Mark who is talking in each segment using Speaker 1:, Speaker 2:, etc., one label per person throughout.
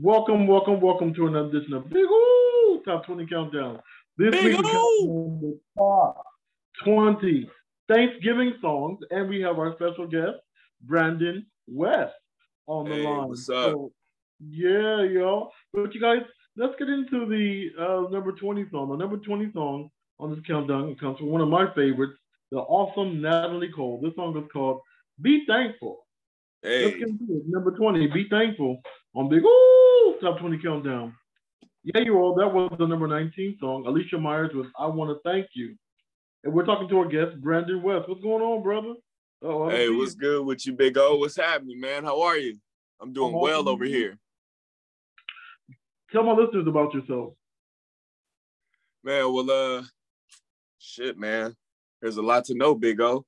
Speaker 1: Welcome to another edition of Big Ooh Top 20 Countdown. This
Speaker 2: Big
Speaker 1: week we count
Speaker 2: O.
Speaker 1: on the top 20 Thanksgiving songs, and we have our special guest, Brandon West, on the
Speaker 2: Hey,
Speaker 1: line.
Speaker 2: what's up?
Speaker 1: So, yeah, y'all. But you guys, let's get into the number 20 song. The number 20 song on this countdown comes from one of my favorites, the awesome Natalie Cole. This song is called Be Thankful. Let's get
Speaker 2: Hey,
Speaker 1: into it. Number 20, Be Thankful on Big Ooh Top 20 Countdown. Yeah, you all, that was the number 19 song. Alicia Myers with I Want to Thank You. And we're talking to our guest, Brandon West. What's going on, brother? Oh, I don't
Speaker 2: hey,
Speaker 1: see
Speaker 2: what's
Speaker 1: you.
Speaker 2: good with you, Big O? What's happening, man? How are you? I'm
Speaker 1: I'm
Speaker 2: doing well over
Speaker 1: awesome.
Speaker 2: here.
Speaker 1: Tell my listeners about yourself.
Speaker 2: Man, shit, man. There's a lot to know, Big O.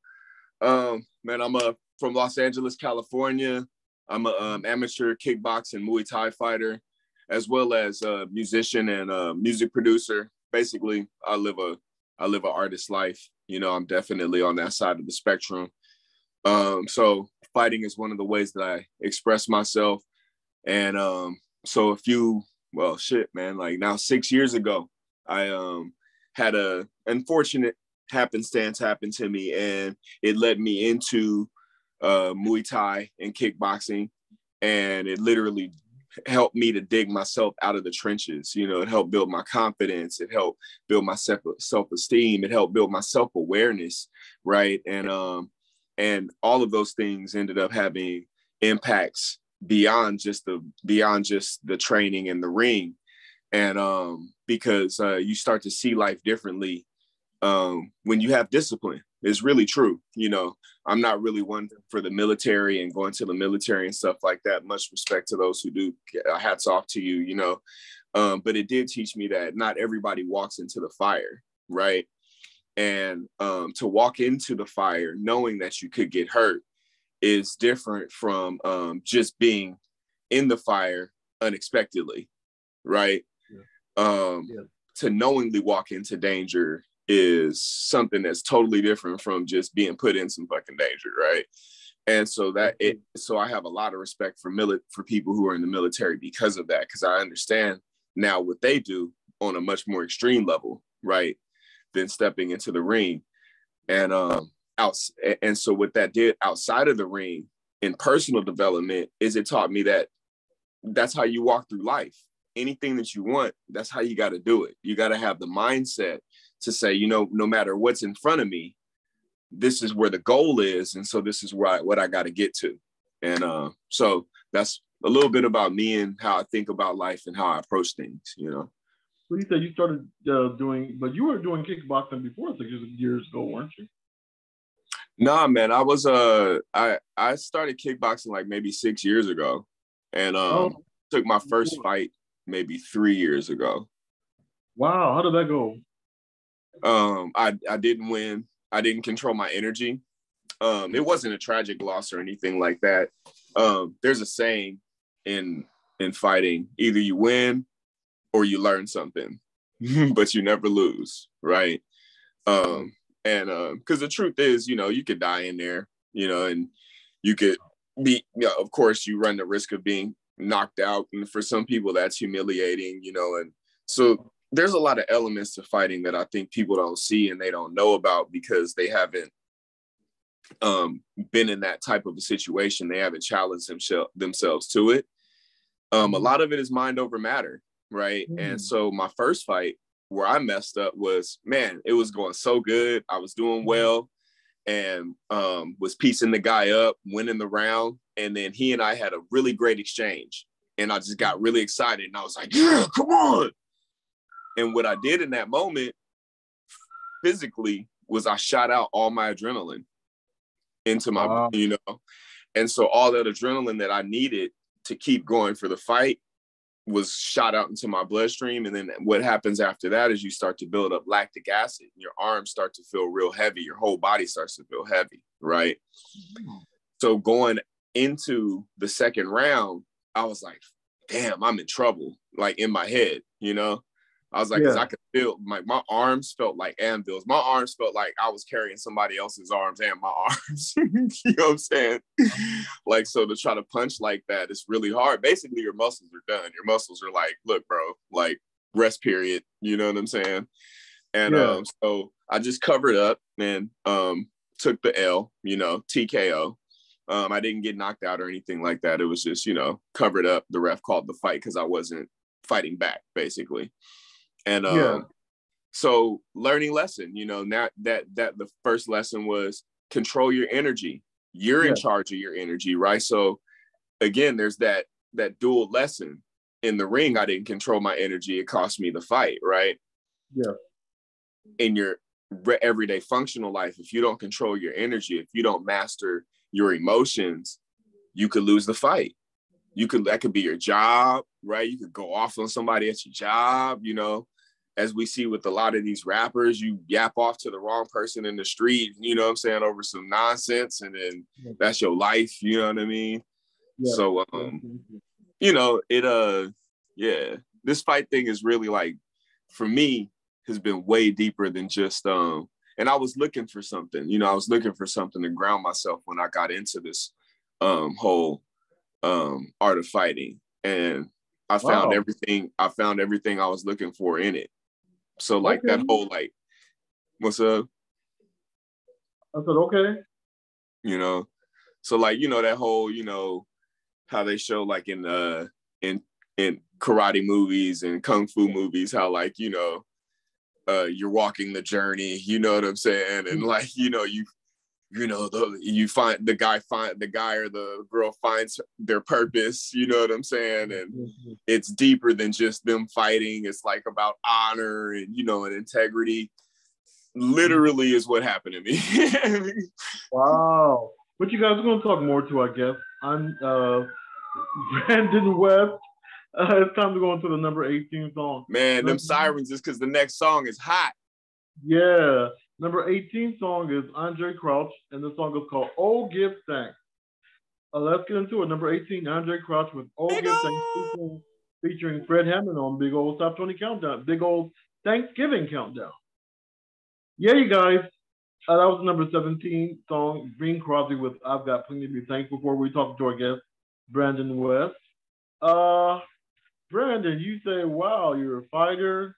Speaker 2: Man, I'm from Los Angeles, California. I'm a amateur kickboxing Muay Thai fighter, as well as a musician and a music producer. Basically, I live an artist life. You know, I'm definitely on that side of the spectrum. So fighting is one of the ways that I express myself. And so shit, man, like now 6 years ago, I had a unfortunate happenstance happen to me, and it led me into Muay Thai and kickboxing, and it literally helped me to dig myself out of the trenches. You know, it helped build my confidence. It helped build my self-esteem. It helped build my self-awareness, right? And all of those things ended up having impacts beyond just the training in the ring. And because you start to see life differently when you have discipline. It's really true. You know, I'm not really one for the military and going to the military and stuff like that. Much respect to those who do. Hats off to you, you know. But it did teach me that not everybody walks into the fire, right? And to walk into the fire knowing that you could get hurt is different from just being in the fire unexpectedly, right?
Speaker 1: Yeah.
Speaker 2: To knowingly walk into danger is something that's totally different from just being put in some fucking danger, right? And so I have a lot of respect for people who are in the military because of that, because I understand now what they do on a much more extreme level, right, than stepping into the ring. And so what that did outside of the ring in personal development is it taught me that that's how you walk through life. Anything that you want, that's how you got to do it. You got to have the mindset to say, you know, no matter what's in front of me, this is where the goal is. And so this is what I got to get to. And so that's a little bit about me and how I think about life and how I approach things, you know.
Speaker 1: So you said you started but you were doing kickboxing before 6 years ago, weren't you?
Speaker 2: Nah, man, I started kickboxing like maybe 6 years ago, and
Speaker 1: Oh,
Speaker 2: took my first fight maybe 3 years ago.
Speaker 1: wow. How did that go?
Speaker 2: I didn't win. I didn't control my energy. It wasn't a tragic loss or anything like that. There's a saying in fighting: either you win or you learn something, but you never lose, right? And because the truth is, you know, you could die in there, you know, and you could be, you know, of course, you run the risk of being knocked out, and for some people, that's humiliating, you know, and so there's a lot of elements to fighting that I think people don't see and they don't know about because they haven't been in that type of a situation. They haven't challenged themselves to it. A lot of it is mind over matter, right? And so my first fight where I messed up was, man, it was going so good. I was doing well and was piecing the guy up, winning the round. And then he and I had a really great exchange. And I just got really excited. And I was like, yeah, come on. And what I did in that moment physically was I shot out all my adrenaline into my,
Speaker 1: Wow.
Speaker 2: you know, and so all that adrenaline that I needed to keep going for the fight was shot out into my bloodstream. And then what happens after that is you start to build up lactic acid and your arms start to feel real heavy. Your whole body starts to feel heavy, right? So going into the second round, I was like, damn, I'm in trouble, like in my head, you know? I was like, because I could feel my arms felt like anvils. My arms felt like I was carrying somebody else's arms and my arms. You know what I'm saying? Like, so to try to punch like that, it's really hard. Basically, your muscles are done. Your muscles are like, look, bro, like rest period. You know what I'm saying? And so I just covered up and took the L, you know, TKO. I didn't get knocked out or anything like that. It was just, you know, covered up. The ref called the fight because I wasn't fighting back, basically. And so learning lesson, you know, now that the first lesson was control your energy. You're in charge of your energy, right? So again, there's that dual lesson. In the ring, I didn't control my energy. It cost me the fight, right?
Speaker 1: Yeah.
Speaker 2: In your everyday functional life, if you don't control your energy, if you don't master your emotions, you could lose the fight. That could be your job, right? You could go off on somebody at your job, you know, as we see with a lot of these rappers, you yap off to the wrong person in the street, you know what I'm saying, over some nonsense, and then that's your life, you know what I mean? Yeah. So, you know, this fight thing is really like, for me, has been way deeper than just, and I was looking for something, you know, I was looking for something to ground myself when I got into this whole art of fighting. And I found everything I was looking for in it. So like that whole, like, what's up?
Speaker 1: I said, okay.
Speaker 2: You know, so like, you know, that whole, you know, how they show like in karate movies and kung fu movies, how like, you know, you're walking the journey, you know what I'm saying? And like, you know, you find the guy or the girl finds their purpose, you know what I'm saying? And it's deeper than just them fighting. It's like about honor and, you know, and integrity. Literally is what happened to me.
Speaker 1: Wow. But you guys are going to talk more to, I guess. I'm Brandon West. It's time to go into the number 18 song.
Speaker 2: Man, them sirens is because the next song is hot.
Speaker 1: Yeah. Number 18 song is Andraé Crouch, and the song is called Oh Give Thanks. Let's get into it. Number 18, Andraé Crouch with Oh Give Thanks, featuring Fred Hammond on Big Old Top 20 Countdown, Big Old Thanksgiving Countdown. Yeah, you guys. That was the number 17 song, Bing Crosby with I've Got Plenty to Be Thankful For. We talked to our guest, Brandon West. Brandon, you say, wow, you're a fighter.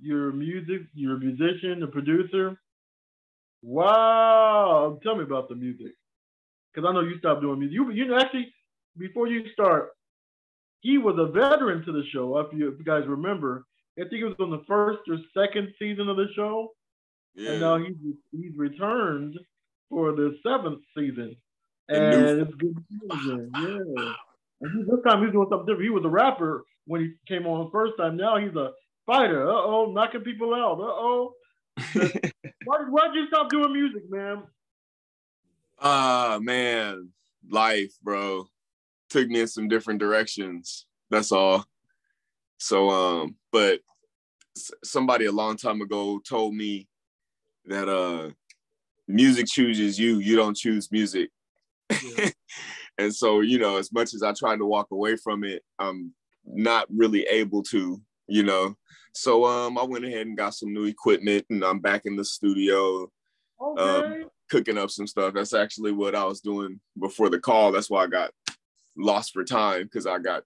Speaker 1: You're a musician, a producer. Wow. Tell me about the music. Because I know you stopped doing music. You actually, before you start, he was a veteran to the show, if you guys remember. I think it was on the first or second season of the show. Yeah. And now he's returned for the 7th season. And it's good to see him again. Yeah. And this time he's doing something different. He was a rapper when he came on the first time. Now he's a fighter. Knocking people out. Why'd you stop doing music, man?
Speaker 2: Man, life, bro, took me in some different directions. That's all. So, but somebody a long time ago told me that music chooses you. You don't choose music. Yeah. And so, you know, as much as I tried to walk away from it, I'm not really able to, you know. So I went ahead and got some new equipment, and I'm back in the studio, cooking up some stuff. That's actually what I was doing before the call. That's why I got lost for time, because I got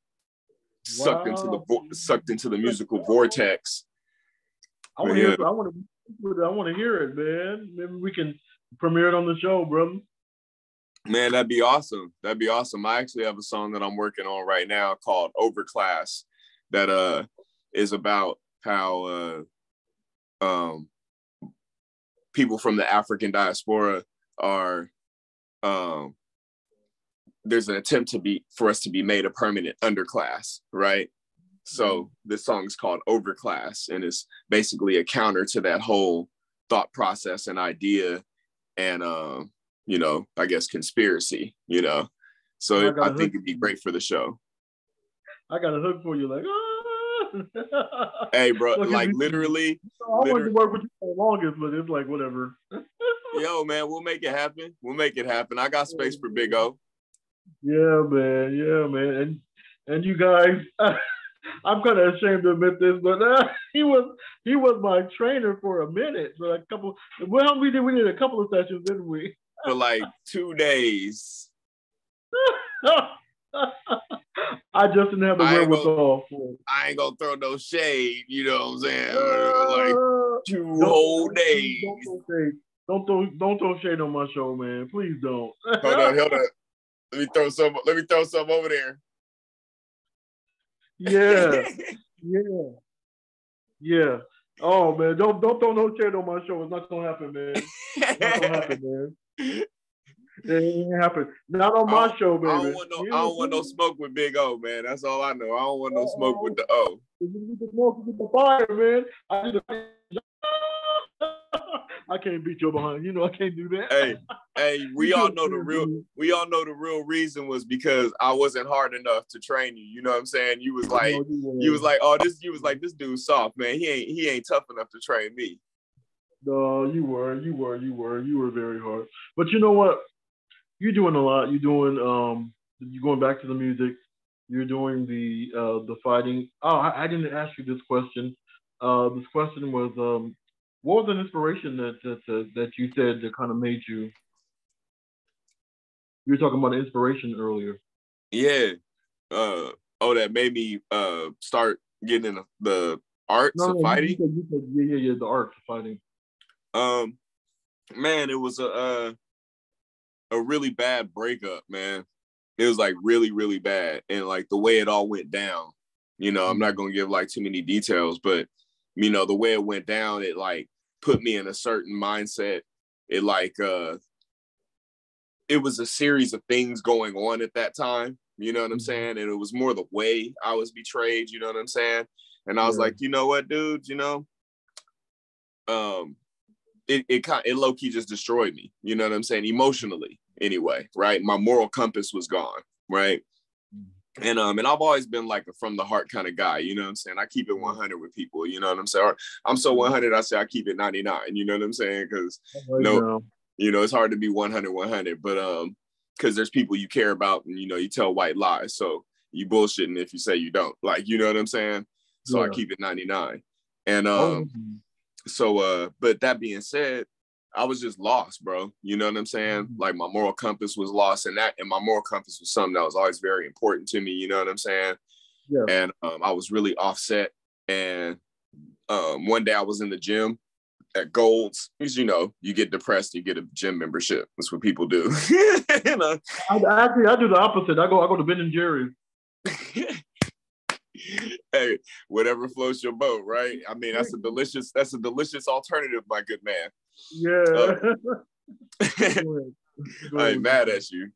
Speaker 2: sucked into the musical vortex.
Speaker 1: I want to hear it, man. Maybe we can premiere it on the show, bro.
Speaker 2: Man, that'd be awesome. I actually have a song that I'm working on right now called Overclass that is about how people from the African diaspora are there's an attempt for us to be made a permanent underclass, right? So this song is called Overclass, and it's basically a counter to that whole thought process and idea and you know, I guess conspiracy, you know. So I think it'd be great for the show.
Speaker 1: I got a hook for you, like,
Speaker 2: Hey, bro, like literally.
Speaker 1: I want to work with you for the longest, but it's like, whatever.
Speaker 2: Yo, man, we'll make it happen. I got space for Big O.
Speaker 1: Yeah, man. And you guys, I'm kind of ashamed to admit this, but he was my trainer for a minute, for a couple. Well, we did a couple of sessions, didn't we?
Speaker 2: For like 2 days.
Speaker 1: I just didn't have the wherewithal for it.
Speaker 2: I ain't gonna throw no shade, you know what I'm saying? Like 2 whole days.
Speaker 1: Don't throw shade on my show, man. Please don't.
Speaker 2: Hold on. Let me throw some over there.
Speaker 1: Yeah. Yeah. Oh man, don't throw no shade on my show. It's not gonna happen, man. It's not gonna happen, man. It ain't happen. Not on my show, baby.
Speaker 2: I don't want no smoke with Big O, man. That's all I know. I don't want no smoke with the O.
Speaker 1: Get the fire, man. I can't beat your behind. You know I can't do that.
Speaker 2: Hey, we all know the real reason was because I wasn't hard enough to train you. You know what I'm saying? You was like, this dude's soft, man. He ain't tough enough to train me.
Speaker 1: No, you were very hard. But you know what? You're doing a lot. You're going back to the music. You're doing the fighting. Oh, I didn't ask you this question. This question was, what was an inspiration that you said that kind of made you? You were talking about inspiration earlier.
Speaker 2: Yeah. That made me start getting in the arts of fighting.
Speaker 1: You said, the arts of fighting.
Speaker 2: Man, it was a really bad breakup, man. It was like really, really bad. And like the way it all went down, you know, I'm not going to give like too many details, but you know, the way it went down, it like put me in a certain mindset. It like, it was a series of things going on at that time. You know what I'm saying? And it was more the way I was betrayed. You know what I'm saying? And I was like, you know what, dude, you know, it low key just destroyed me. You know what I'm saying? Emotionally, anyway, right? My moral compass was gone, right? And I've always been like a from the heart kind of guy. You know what I'm saying? I keep it 100 with people. You know what I'm saying? Or I'm so 100. I say I keep it 99. You know what I'm saying? Because you know, it's hard to be 100, but because there's people you care about, and you know, you tell white lies, so you bullshitting if you say you don't. Like, you know what I'm saying? So I keep it 99. And so but that being said, I was just lost, bro. You know what I'm saying? Like my moral compass was lost, and my moral compass was something that was always very important to me. You know what I'm saying? Yeah. And I was really offset. And one day I was in the gym at Gold's, because you know, you get depressed, you get a gym membership. That's what people do. You know?
Speaker 1: I do the opposite. I go to Ben and Jerry's.
Speaker 2: Hey, whatever floats your boat, right? I mean, that's a delicious alternative, my good man.
Speaker 1: Yeah.
Speaker 2: I ain't mad at you.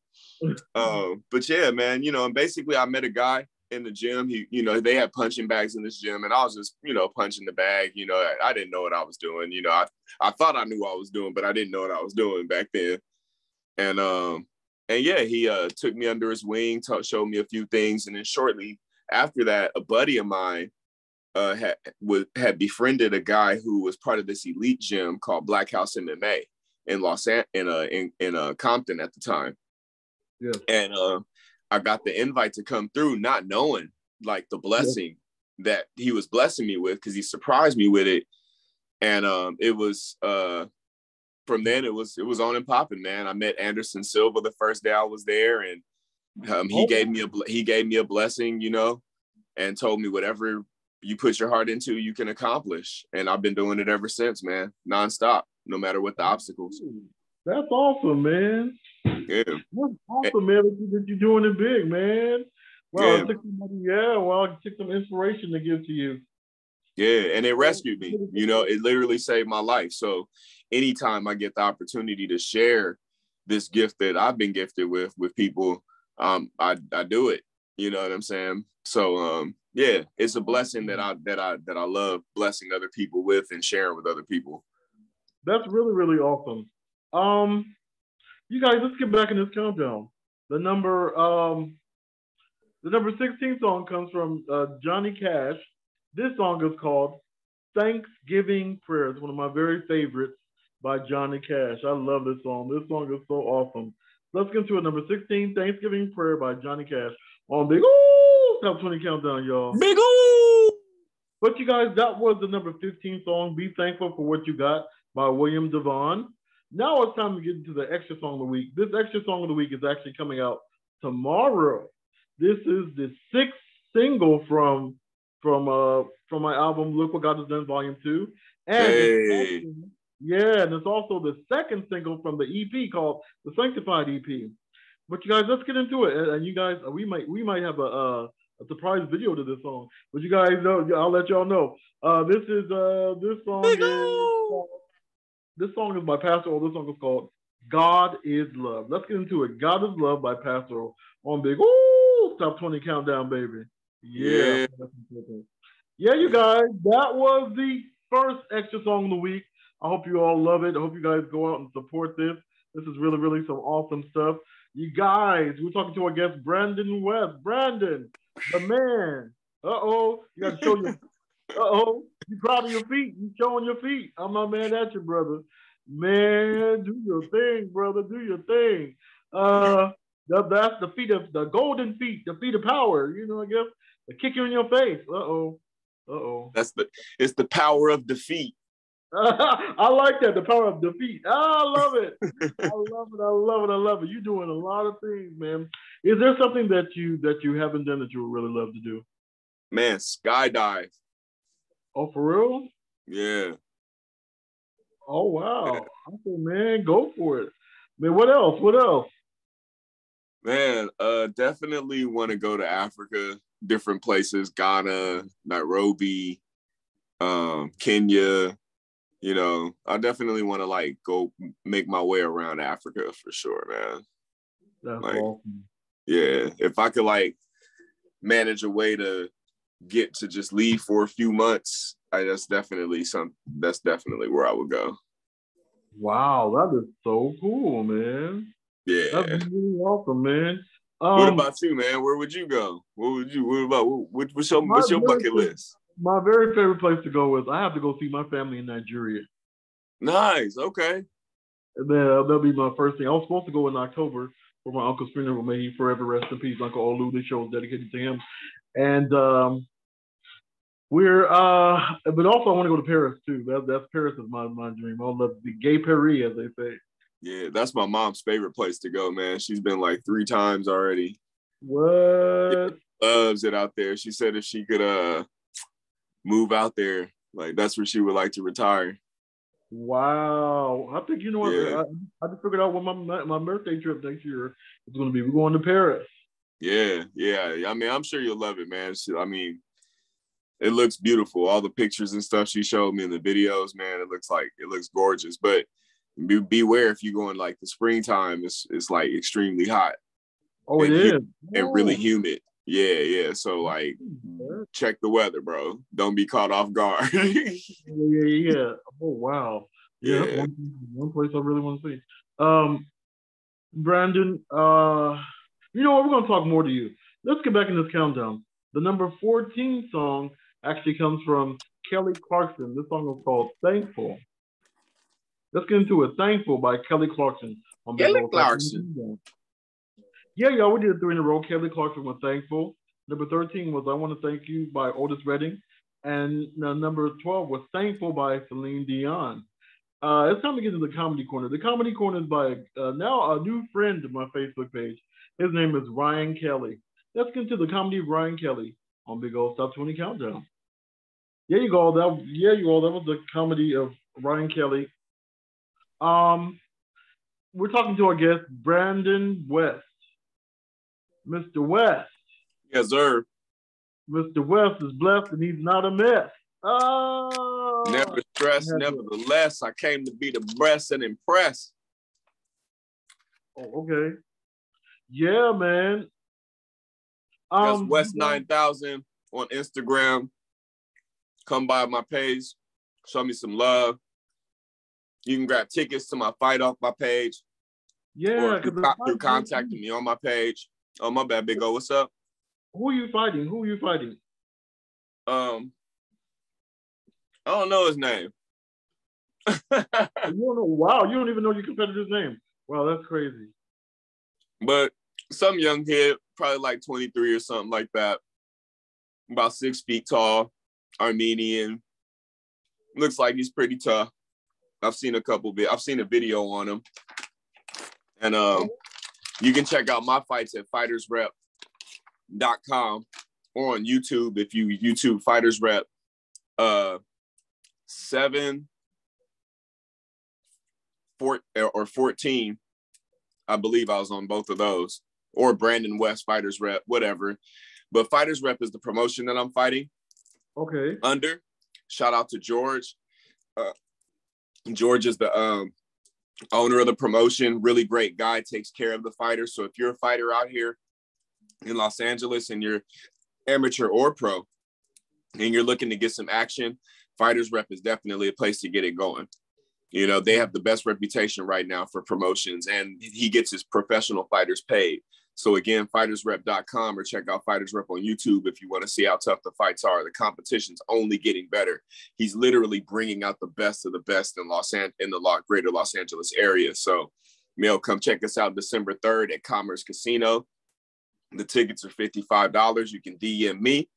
Speaker 2: But yeah, man, you know, and basically I met a guy in the gym. He, you know, they had punching bags in this gym, and I was just, you know, punching the bag. You know, I didn't know what I was doing. You know, I thought I knew what I was doing, but I didn't know what I was doing back then. And yeah, he took me under his wing, showed me a few things, and then shortly after that, a buddy of mine had befriended a guy who was part of this elite gym called Black House MMA in Compton at the time. Yeah. And I got the invite to come through, not knowing like the blessing that he was blessing me with, because he surprised me with it. And it was from then it was on and popping, man. I met Anderson Silva the first day I was there, and he gave me a blessing, you know, and told me whatever you put your heart into, you can accomplish. And I've been doing it ever since, man, nonstop, no matter what the obstacles.
Speaker 1: That's awesome, man.
Speaker 2: Yeah.
Speaker 1: That's awesome, man, that you're doing it big, man. Wow, it took some inspiration to give to you.
Speaker 2: Yeah, and it rescued me. You know, it literally saved my life. So anytime I get the opportunity to share this gift that I've been gifted with people, I do it. You know what I'm saying? So yeah, it's a blessing that I love blessing other people with and sharing with other people.
Speaker 1: That's really, really awesome. You guys, let's get back in this countdown. The number 16 song comes from Johnny Cash. This song is called Thanksgiving Prayer. It's one of my very favorites by Johnny Cash. I love this song. This song is so awesome. Let's get to it. Number 16, Thanksgiving Prayer by Johnny Cash on Big Ooh Top 20 countdown, y'all.
Speaker 2: Big O.
Speaker 1: But you guys, that was the number 15 song, Be Thankful for What You Got by William Devon. Now it's time to get into the extra song of the week. This extra song of the week is actually coming out tomorrow. This is the 6th single from my album Look What God Has Done Volume 2. And it's also the 2nd single from the EP called the Sanctified EP. But you guys, let's get into it. And you guys, we might have a surprise video to this song. But you guys know, I'll let y'all know. This song is by Pastoral. This song is called God Is Love. Let's get into it. God Is Love by Pastoral on Big Top 20 Countdown, baby. Yeah. Yeah, you guys, that was the first extra song of the week. I hope you all love it. I hope you guys go out and support this. This is really, really some awesome stuff. You guys, we're talking to our guest, Brandon West. Brandon, the man. You got to show your... you proud of your feet. You showing your feet. I'm not mad at you, brother. Man, do your thing, brother. Do your thing. That's the feet of the golden feet, the feet of power. You know, I guess the kick you in your face.
Speaker 2: It's the power of defeat.
Speaker 1: I like that, the power of defeat. I love it. I love it. You're doing a lot of things, man. Is there something that you haven't done that you would really love to do?
Speaker 2: Man, skydive.
Speaker 1: Oh, for real?
Speaker 2: Yeah.
Speaker 1: Oh, wow. Yeah. Okay, man, go for it. Man, what else?
Speaker 2: Man, definitely want to go to Africa, different places, Ghana, Nairobi, Kenya. You know, I definitely want to go make my way around Africa for sure, man.
Speaker 1: That's awesome.
Speaker 2: Yeah, if I could manage a way to get to just leave for a few months, that's definitely where I would go.
Speaker 1: Wow, that is so cool, man.
Speaker 2: Yeah,
Speaker 1: that's really awesome, man.
Speaker 2: What about you, man? Where would you go? What's your bucket list?
Speaker 1: My very favorite place to go is I have to go see my family in Nigeria.
Speaker 2: Nice. Okay.
Speaker 1: And then that'll be my first thing. I was supposed to go in October for my uncle's funeral. May he forever rest in peace. Uncle Olu, this show is dedicated to him. And but also I want to go to Paris too. That's Paris is my dream. I love the gay Paris, as they say.
Speaker 2: Yeah, that's my mom's favorite place to go, man. She's been 3 times already.
Speaker 1: What?
Speaker 2: Loves it out there. She said if she could move out there, that's where she would like to retire.
Speaker 1: Wow. I think, what, yeah. I just figured out what my birthday trip next year is going to be. We're going to Paris.
Speaker 2: Yeah. I mean, I'm sure you'll love it, man. I mean, it looks beautiful. All the pictures and stuff she showed me in the videos, man, it looks gorgeous. But beware if you go in the springtime, it's extremely hot.
Speaker 1: Oh, it is.
Speaker 2: And really humid. Yeah. So check the weather, bro. Don't be caught off guard.
Speaker 1: Yeah. Oh, wow. Yeah. That's one place I really want to see. Brandon, you know what? We're going to talk more to you. Let's get back in this countdown. The number 14 song actually comes from Kelly Clarkson. This song is called Thankful. Let's get into it. Thankful by Kelly Clarkson.
Speaker 2: Kelly Clarkson.
Speaker 1: Yeah, y'all, we did it 3 in a row. Kelly Clarkson was Thankful. Number 13 was I Want to Thank You by Otis Redding. And number 12 was Thankful by Celine Dion. It's time to get into the Comedy Corner. The Comedy Corner is by now a new friend of my Facebook page. His name is Ryan Kelly. Let's get into the comedy of Ryan Kelly on Big Old Top 20 Countdown. There you go. That was the comedy of Ryan Kelly. We're talking to our guest, Brandon West. Mr. West.
Speaker 2: Yes, sir.
Speaker 1: Mr. West is blessed and he's not a mess. Oh.
Speaker 2: Never stressed, nevertheless. I came to be the best and impress.
Speaker 1: Oh, okay. Yeah, man.
Speaker 2: That's West 9000 on Instagram. Come by my page. Show me some love. You can grab tickets to my fight off my page.
Speaker 1: Yeah.
Speaker 2: Or through contacting me on my page. Oh, my bad, Big O. What's up?
Speaker 1: Who are you fighting?
Speaker 2: I don't know his name.
Speaker 1: You don't know? Wow, you don't even know your competitor's name. Wow, that's crazy.
Speaker 2: But some young kid, probably 23 or something like that. about 6 feet tall, Armenian. Looks like he's pretty tough. I've seen a video on him. And you can check out my fights at fightersrep.com or on YouTube if you YouTube Fighters Rep 7 or 14. I believe I was on both of those, or Brandon West Fighters Rep, whatever. But Fighters Rep is the promotion that I'm fighting under. Shout out to George. George is the owner of the promotion, really great guy, takes care of the fighters. So if you're a fighter out here in Los Angeles and you're amateur or pro and you're looking to get some action, Fighters Rep is definitely a place to get it going. You know, they have the best reputation right now for promotions, and he gets his professional fighters paid. So again, fightersrep.com, or check out Fighters Rep on YouTube if you want to see how tough the fights are. The competition's only getting better. He's literally bringing out the best of the best in the greater Los Angeles area. So, come check us out December 3rd at Commerce Casino. The tickets are $55. You can DM me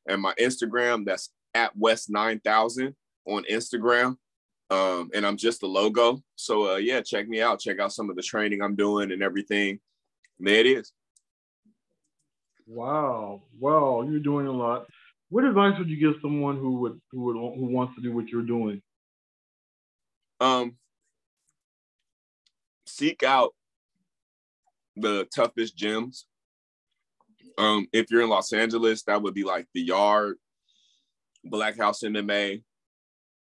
Speaker 2: and my Instagram. That's at West9000 on Instagram. And I'm just a logo. So check me out. Check out some of the training I'm doing and everything. There it is.
Speaker 1: Wow, you're doing a lot. What advice would you give someone who wants to do what you're doing?
Speaker 2: Seek out the toughest gyms. If you're in Los Angeles, that would be like the Yard, Black House MMA,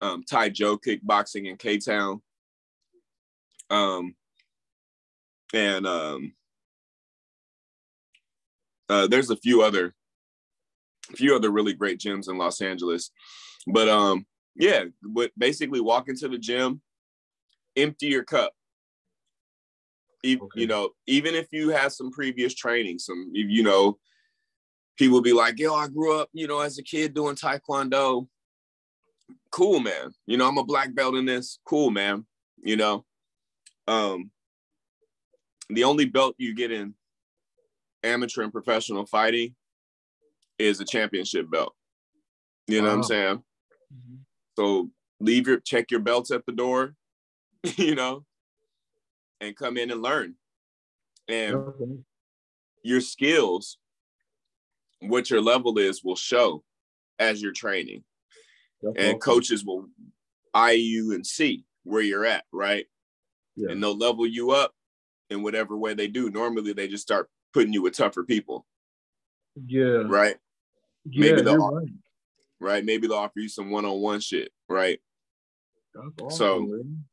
Speaker 2: Tai Joe Kickboxing in K-Town. There's a few other really great gyms in Los Angeles. But basically walk into the gym, empty your cup. You know, even if you had some previous training, people be like, yo, I grew up, as a kid doing Taekwondo. Cool, man. I'm a black belt in this. Cool, man. The only belt you get in amateur and professional fighting is a championship belt. You know what I'm saying? Mm-hmm. So check your belts at the door, and come in and learn. And your skills, what your level is, will show as you're training. And coaches will eye you and see where you're at, right? Yeah. And they'll level you up in whatever way they do. Normally, they just start putting you with tougher people.
Speaker 1: Yeah.
Speaker 2: Right?
Speaker 1: Yeah,
Speaker 2: Maybe Maybe they'll offer you some one-on-one shit, right? That's awesome,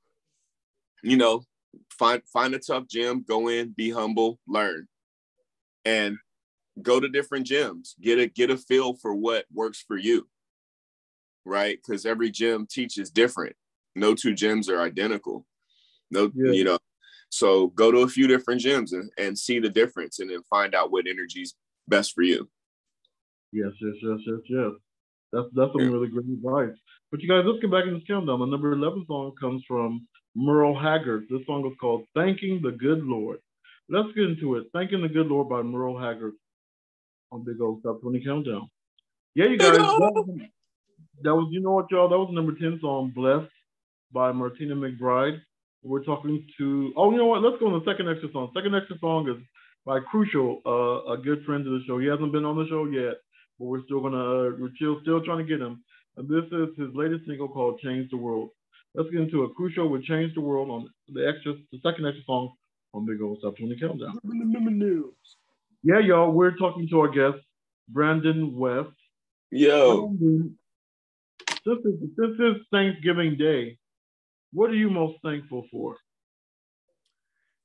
Speaker 2: so, find a tough gym, go in, be humble, learn. And go to different gyms. Get a feel for what works for you. Right? Because every gym teaches different. No two gyms are identical. So go to a few different gyms and see the difference, and then find out what energy's best for you.
Speaker 1: Yes. That's some really great advice. But you guys, let's get back in this countdown. The number 11 song comes from Merle Haggard. This song is called Thanking the Good Lord. Let's get into it. Thanking the Good Lord by Merle Haggard on Big Old Top 20 Countdown. Yeah, you guys, that was, y'all, that was number 10 song, Blessed by Martina McBride. We're talking to, let's go on the second extra song. Second extra song is by Crucial, a good friend of the show. He hasn't been on the show yet, but we're still still trying to get him. And this is his latest single called Change the World. Let's get into it. Crucial with Change the World on the second extra song on Big Old Top 20 Countdown. Yeah, y'all, we're talking to our guest, Brandon West.
Speaker 2: Yo.
Speaker 1: Brandon, this is Thanksgiving Day. What are you most thankful for?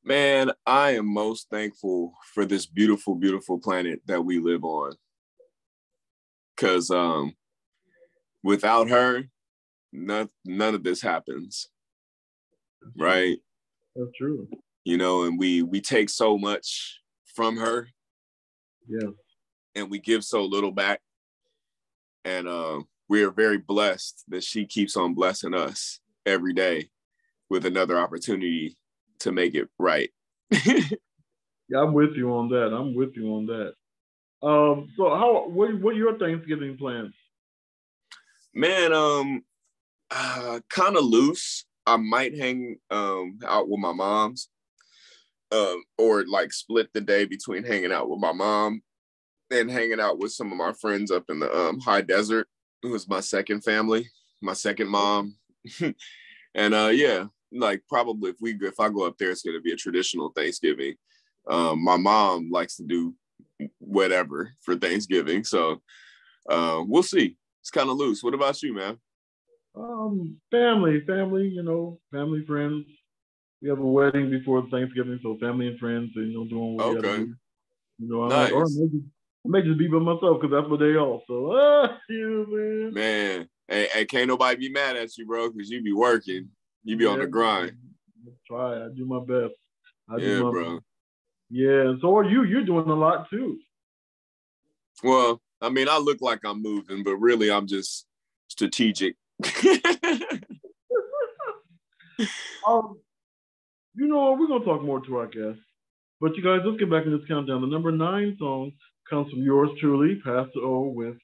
Speaker 2: Man, I am most thankful for this beautiful, beautiful planet that we live on. Because without her, none of this happens. Right?
Speaker 1: That's true.
Speaker 2: And we take so much from her.
Speaker 1: Yeah.
Speaker 2: And we give so little back. And we are very blessed that she keeps on blessing us every day with another opportunity to make it right.
Speaker 1: Yeah, I'm with you on that. So what are your Thanksgiving plans?
Speaker 2: Man, kind of loose. I might hang out with my mom's, or like split the day between hanging out with my mom and hanging out with some of my friends up in the high desert, who was my second family, my second mom. And yeah, like probably if I go up there, it's gonna be a traditional Thanksgiving. My mom likes to do whatever for Thanksgiving, so we'll see. It's kind of loose. What about you, man?
Speaker 1: Family, family, friends. We have a wedding before Thanksgiving, so family and friends, doing what we got to
Speaker 2: Okay,
Speaker 1: do. I might, or
Speaker 2: nice,
Speaker 1: I may just be by myself because that's what they all. So, man.
Speaker 2: man. Hey, can't nobody be mad at you, bro, because you be working, you be on
Speaker 1: Yeah,
Speaker 2: the grind.
Speaker 1: I try. I do my best. I do
Speaker 2: Yeah,
Speaker 1: my
Speaker 2: bro.
Speaker 1: best. Yeah. So are you? You're doing a lot too.
Speaker 2: Well, I mean, I look like I'm moving, but really, I'm just strategic.
Speaker 1: Um, we're gonna talk more to our guests. But you guys, let's get back in this countdown. The number 9 song comes from yours truly, Pastor O, with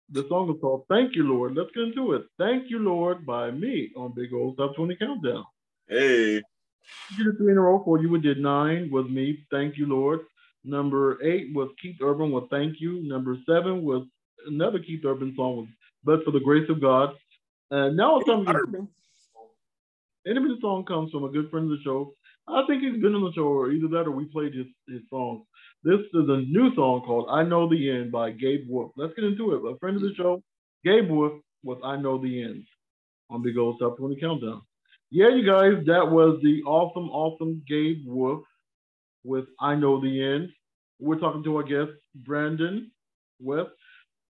Speaker 1: the song is called Thank You, Lord. Let's get into it. Thank You, Lord by me on Big Old Top 20 Countdown.
Speaker 2: Hey.
Speaker 1: You did a 3 in a row for you. We did 9 was me, Thank You, Lord. Number 8 was Keith Urban with Thank You. Number 7 was another Keith Urban song, But for the Grace of God. And now it's time to get Enemy the song comes from a good friend of the show. I think he's been on the show, or either that or we played his songs. This is a new song called I Know the End by Gabe Wolf. Let's get into it. A friend of the show, Gabe Wolf, with I Know the End on Big Old Top 20 Countdown. Yeah, you guys, that was the awesome Gabe Wolf with I Know the End. We're talking to our guest, Brandon West.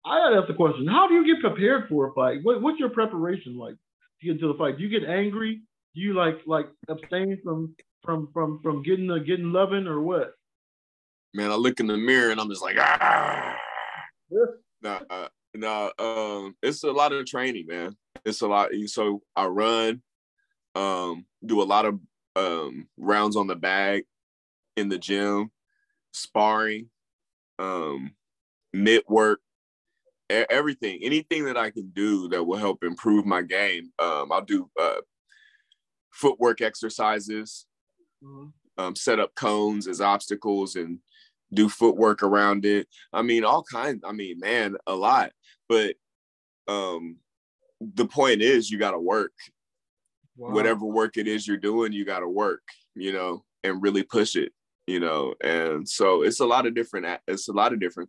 Speaker 1: I gotta ask the question: how do you get prepared for a fight? What's your preparation like to get into the fight? Do you get angry? Do you like abstain from getting loving or what?
Speaker 2: Man, I look in the mirror and I'm just like, ah.
Speaker 1: Yeah.
Speaker 2: It's a lot of training, man. It's a lot. So I run, do a lot of rounds on the bag in the gym, sparring, mitt work, everything, anything that I can do that will help improve my game. I'll do footwork exercises, set up cones as obstacles and do footwork around it. I mean, all kinds. I mean, man, a lot. But the point is, you got to work. Wow. Whatever work it is you're doing, you got to work, and really push it, And so it's a lot of different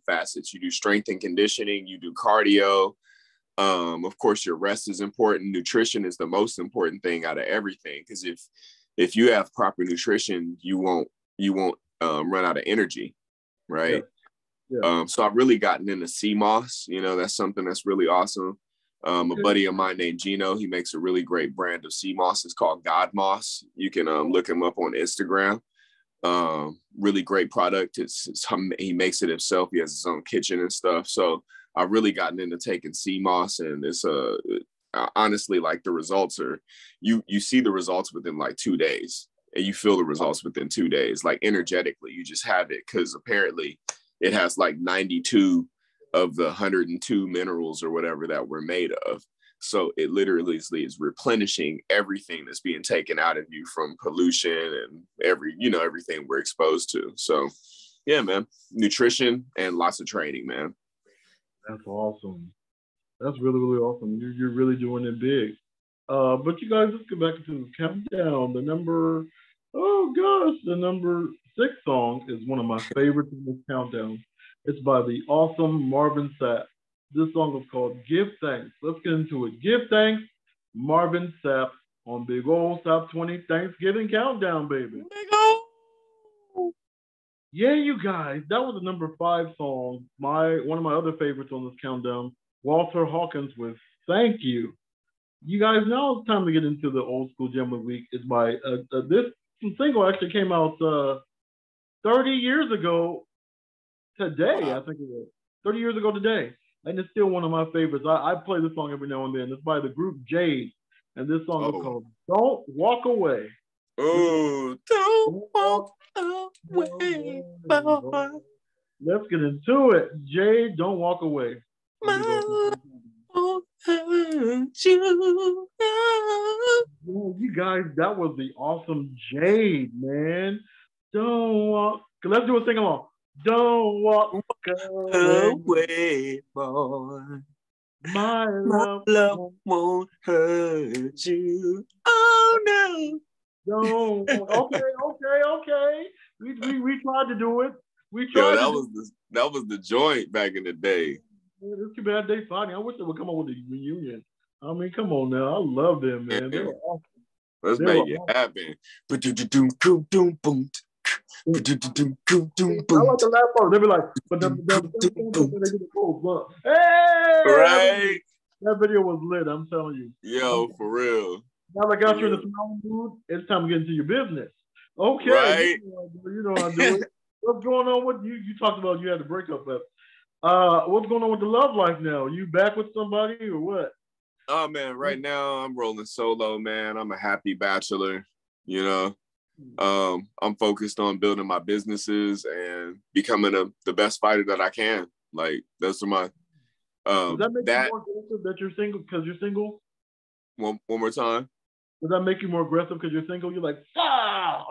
Speaker 2: facets. You do strength and conditioning, you do cardio. Of course, your rest is important. Nutrition is the most important thing out of everything, because if you have proper nutrition, you won't run out of energy, right? Yeah. Yeah. So I've really gotten into CMOS. That's something that's really awesome. A buddy of mine named Gino, he makes a really great brand of CMOS. It's called God Moss. You can look him up on Instagram. Really great product. He makes it himself. He has his own kitchen and stuff. So I've really gotten into taking CMOS, and it's honestly, like, the results are, you see the results within like 2 days, and you feel the results within 2 days, like energetically. You just have it, because apparently it has like 92 of the 102 minerals or whatever that we're made of. So it literally is replenishing everything that's being taken out of you from pollution and everything we're exposed to. So yeah, man, nutrition and lots of training, man.
Speaker 1: That's awesome. That's really, really awesome. You're really doing it big. But you guys, let's get back into the countdown. The number 6 song is one of my favorites in this countdown. It's by the awesome Marvin Sapp. This song is called Give Thanks. Let's get into it. Give Thanks, Marvin Sapp on Big Old Top 20 Thanksgiving Countdown, baby. Big old. Yeah, you guys, that was the number 5 song. One of my other favorites on this countdown, Walter Hawkins with Thank You. You guys, now it's time to get into the old school gem of the week. It's by this single actually came out 30 years ago today. Wow. I think it was 30 years ago today, and it's still one of my favorites. I play this song every now and then. It's by the group Jade, and this song is called "Don't Walk Away."
Speaker 2: Oh, don't walk away, boy.
Speaker 1: Let's get into it. Jade, don't walk away.
Speaker 2: My love won't hurt you.
Speaker 1: Yeah, you guys, that was the awesome Jade, man. Don't walk. Let's do a sing along. Don't walk away.
Speaker 2: Away, boy.
Speaker 1: My
Speaker 2: My
Speaker 1: love.
Speaker 2: love won't hurt you. Oh no.
Speaker 1: Don't. Okay. We tried to do it. We
Speaker 2: Yo,
Speaker 1: tried to
Speaker 2: that was the joint back in the day.
Speaker 1: Man, it's too bad they fighting. I wish they would come up with a reunion. I mean, come on now. I love them, man. They were awesome.
Speaker 2: Let's
Speaker 1: They
Speaker 2: make
Speaker 1: were
Speaker 2: it
Speaker 1: awesome.
Speaker 2: happen.
Speaker 1: I like the last part. They be like, but they get the cold. Hey!
Speaker 2: Right?
Speaker 1: That video was lit, I'm telling you.
Speaker 2: Yo, for real.
Speaker 1: Now I got you in the smiling mood, it's time to get into your business. Okay.
Speaker 2: Right?
Speaker 1: You know how I do it. What's going on with you? You talked about you had a breakup, but what's going on with the love life now? You back with somebody or what?
Speaker 2: Oh man, right now I'm rolling solo, man. I'm a happy bachelor, you know. I'm focused on building my businesses and becoming the best fighter that I can. Like those are my
Speaker 1: Does that make you more aggressive that you're single because you're single?
Speaker 2: One more time.
Speaker 1: Does that make you more aggressive because you're single? You're like, ah!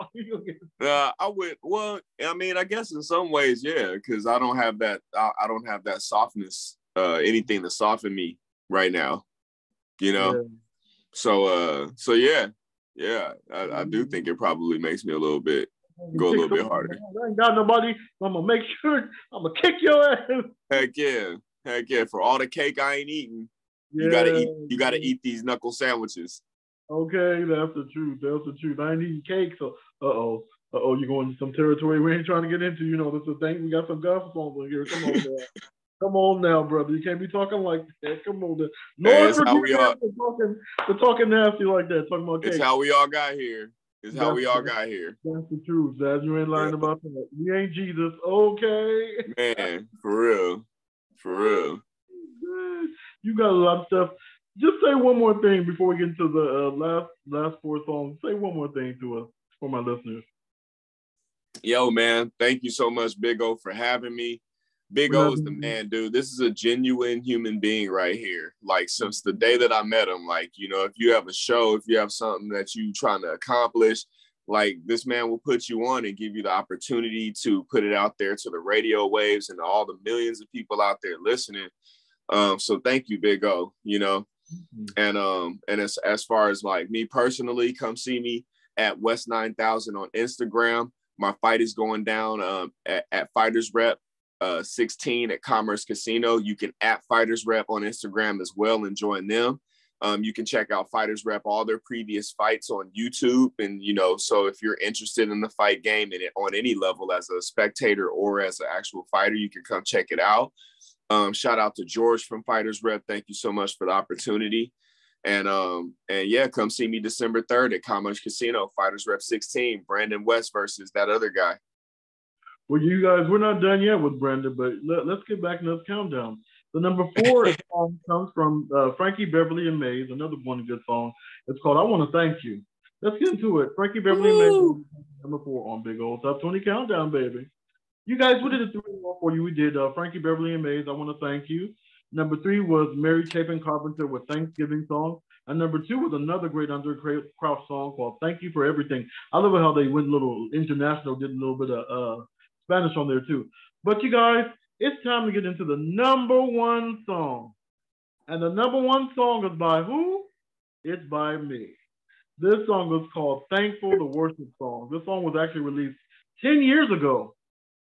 Speaker 2: I would. Well, I mean, I guess in some ways, yeah, because I don't have that. I don't have that softness. Anything to soften me right now, you know. Yeah. So yeah. I do think it probably makes me a little bit go a little bit harder.
Speaker 1: I ain't got nobody. I'm gonna make sure I'm gonna kick your ass.
Speaker 2: Heck yeah! For all the cake I ain't eating, you gotta eat these knuckle sandwiches.
Speaker 1: Okay, that's the truth. I ain't eating cake, so you're going to some territory we ain't trying to get into. You know, this is a thing. We got some gospel songs on here. Come on, man. Come on now, brother. You can't be talking like that. Come on, Lord, for talking nasty like that. Talking about cake.
Speaker 2: It's how we all got here. That's
Speaker 1: the truth, Dad. You ain't lying about that. We ain't Jesus. Okay.
Speaker 2: Man, for real.
Speaker 1: You got a lot of stuff. Just say one more thing before we get into the last four songs. Say one more thing to us for my listeners.
Speaker 2: Yo, man, thank you so much, Big O, for having me. Big O is the man, dude. This is a genuine human being right here. Like, since the day that I met him, like, you know, if you have a show, if you have something that you trying to accomplish, like, this man will put you on and give you the opportunity to put it out there to the radio waves and all the millions of people out there listening. So thank you, Big O, you know. And as far as like me personally, come see me at West 9000 on Instagram. My fight is going down at Fighters Rep 16 at Commerce Casino. You can at Fighters Rep on Instagram as well and join them. You can check out Fighters Rep, all their previous fights on YouTube. And, you know, so if you're interested in the fight game and on any level as a spectator or as an actual fighter, you can come check it out. Shout out to George from Fighters Rep. Thank you so much for the opportunity. And yeah, come see me December 3rd at Commerce Casino, Fighters Rep 16, Brandon West versus that other guy.
Speaker 1: Well, you guys, we're not done yet with Brandon, but let's get back in this countdown. The number 4 song comes from Frankie Beverly and Maze, another one good song. It's called I Want to Thank You. Let's get into it. Frankie Beverly and Maze, number 4 on Big Old Top 20 Countdown, baby. You guys, we did a 3 for you. We did Frankie Beverly and Maze, I Want to Thank You. Number 3 was Mary Chapin Carpenter with Thanksgiving Song. And number 2 was another great Andraé Crouch song called Thank You for Everything. I love how they went a little international, did a little bit of Spanish on there too. But you guys, it's time to get into the number 1 song. And the number 1 song is by who? It's by me. This song was called Thankful, the Worship Song. This song was actually released 10 years ago.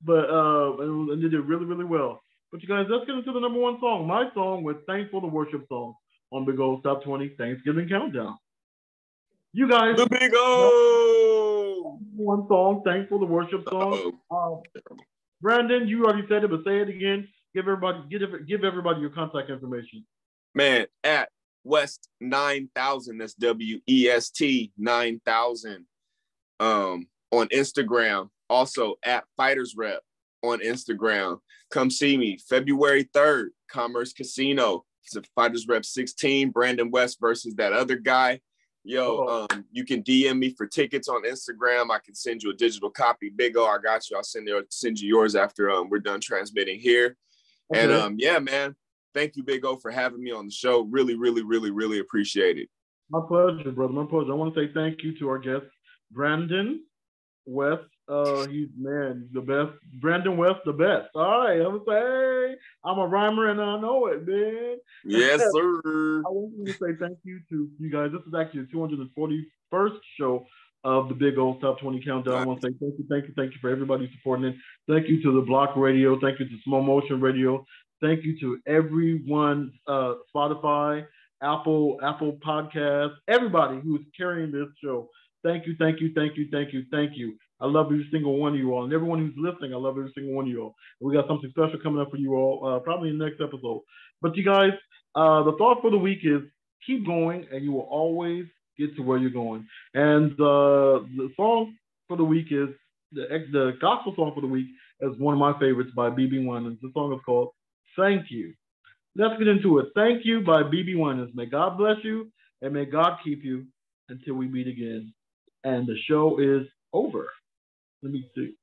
Speaker 1: But and they did really, really well. But you guys, let's get into the number 1 song. My song was Thankful, the Worship Song on Big Old Top 20 Thanksgiving Countdown. You guys,
Speaker 2: the Big O!
Speaker 1: 1 song, Thankful, the Worship Song. Brandon, you already said it, but say it again. Give everybody your contact information.
Speaker 2: Man, at West 9000, that's WEST 9000 on Instagram. Also at Fighters Rep on Instagram. Come see me February 3rd, Commerce Casino. It's a Fighters Rep 16, Brandon West versus that other guy. Yo, you can DM me for tickets on Instagram. I can send you a digital copy. Big O, I got you. I'll send you yours after we're done transmitting here. Okay. And yeah, man, thank you, Big O, for having me on the show. Really, really, really, really appreciate it.
Speaker 1: My pleasure, brother. My pleasure. I want to say thank you to our guest, Brandon West. He's, man, the best. Brandon West, the best. All right. I'm going to say, hey, I'm a rhymer and I know it, man.
Speaker 2: Yes, sir.
Speaker 1: I want to say thank you to you guys. This is actually the 241st show of the Big O Top 20 Countdown. I want to say thank you for everybody supporting it. Thank you to the Block Radio. Thank you to Small Motion Radio. Thank you to everyone, Spotify, Apple Podcasts, everybody who is carrying this show. Thank you. I love every single one of you all. And everyone who's listening, I love every single one of you all. We got something special coming up for you all, probably in the next episode. But you guys, the thought for the week is keep going and you will always get to where you're going. And the song for the week is, the gospel song for the week is one of my favorites by BeBe Winans. The song is called Thank You. Let's get into it. Thank You by BeBe Winans. May God bless you and may God keep you until we meet again. And the show is over. Let me see.